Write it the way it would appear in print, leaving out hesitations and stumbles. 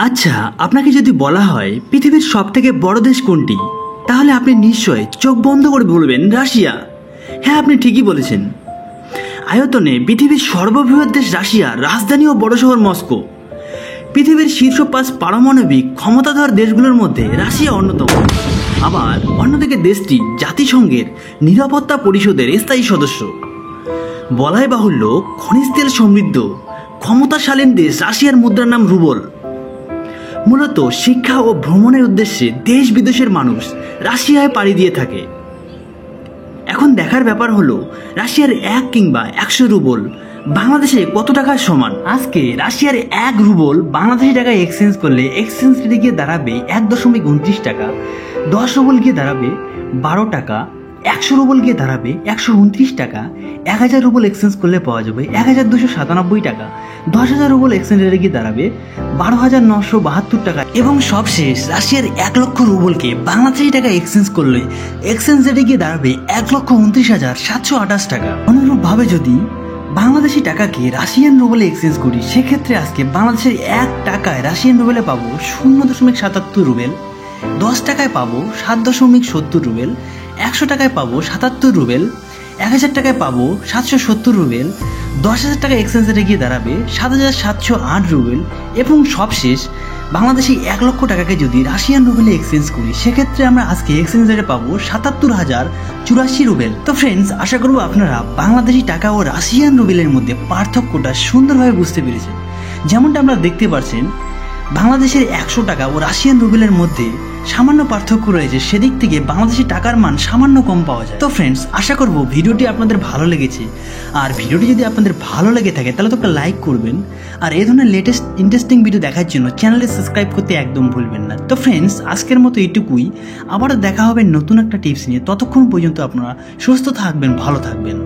আচ্ছা, আপনাকে যদি বলা হয় পৃথিবীর সবথেকে বড় দেশ কোনটি, তাহলে আপনি নিশ্চয়ই চোখ বন্ধ করে বলবেন রাশিয়া। হ্যাঁ, আপনি ঠিকই বলেছেন। আয়তনে পৃথিবীর সর্ববৃহৎ দেশ রাশিয়া, রাজধানী ও বড় শহর মস্কো। পৃথিবীর শীর্ষ 5 পারমাণবিক ক্ষমতাধর দেশগুলোর মধ্যে রাশিয়া অন্যতম। আবার অন্যদিকে দেশটি জাতিসংঘের নিরাপত্তা পরিষদের স্থায়ী সদস্য। বলাই বাহুল্য, খনিজ তেল সমৃদ্ধ ক্ষমতাশালীন দেশ রাশিয়ার মুদ্রার নাম রুবল। মূলত শিক্ষা ও ভ্রমণের উদ্দেশ্যে দেশ বিদেশের মানুষ রাশিয়ায় পাড়ি দিয়ে থাকে। এখন দেখার ব্যাপার হলো রাশিয়ার 1 কিংবা 100 রুবল বাংলাদেশে কত টাকার সমান। আজকে রাশিয়ার 1 রুবল বাংলাদেশি টাকায় এক্সচেঞ্জ করলে এক্সচেঞ্জ রেটে গিয়ে দাঁড়াবে 1.29 টাকা, 10 রুবল গিয়ে দাঁড়াবে 12 টাকা, 100 রুবল গিয়ে দাঁড়াবে 129 টাকা, 1000 রুবল এক্সচেঞ্জ করলে পাওয়া যাবে 1297 টাকা, 10,000 রুবল এক্সচেঞ্জ রেটে গিয়ে দাঁড়াবে 12,972 টাকা এবং সবশেষ রাশিয়ার 1 লক্ষ রুবলকে বাংলাদেশি টাকা এক্সচেঞ্জ করলে এক্সচেঞ্জ রেটে গিয়ে দাঁড়াবে 1,29,728 টাকা। অনুরূপভাবে যদি বাংলাদেশি টাকাকে রাশিয়ান রুবেলে এক্সচেঞ্জ করি, সেক্ষেত্রে আজকে বাংলাদেশের 1 টাকায় রাশিয়ান রুবেলে পাবো 0.77 রুবেল, 10 টাকায় পাবো 7.70 রুবেল, 100 টাকায় পাবো 77 রুবেল, 1000 টাকায় পাবো 770 রুবেল, 10,000 টাকা এক্সচেঞ্জ রেটে গিয়ে দাঁড়াবে 7,708 রুবেল এবং সবশেষ বাংলাদেশি 1 লক্ষ টাকাকে যদি রাশিয়ান রুবেলে এক্সচেঞ্জ করি, সেক্ষেত্রে আমরা আজকে এক্সচেঞ্জ রেটে পাবো 77,084 রুবেল। তো ফ্রেন্ডস, আশা করবো আপনারা বাংলাদেশি টাকা ও রাশিয়ান রুবেলের মধ্যে পার্থক্যটা সুন্দরভাবে বুঝতে পেরেছেন। যেমনটা আমরা দেখতে পাচ্ছেন, বাংলাদেশের 100 টাকা ও রাশিয়ান রুবেলের মধ্যে সামান্য পার্থক্য রয়েছে, সেদিক থেকে বাংলাদেশি টাকার মান সামান্য কম পাওয়া যায়। তো ফ্রেন্ডস, আশা করব ভিডিওটি আপনাদের ভালো লেগেছে। আর ভিডিওটি যদি আপনাদের ভালো লেগে থাকে তাহলে তো একটা লাইক করবেন, আর এই ধরনের লেটেস্ট ইন্টারেস্টিং ভিডিও দেখার জন্য চ্যানেলে সাবস্ক্রাইব করতে একদম ভুলবেন না। তো ফ্রেন্ডস, আজকের মতো এইটুকুই। আবারও দেখা হবে নতুন একটা টিপস নিয়ে। ততক্ষণ পর্যন্ত আপনারা সুস্থ থাকবেন, ভালো থাকবেন।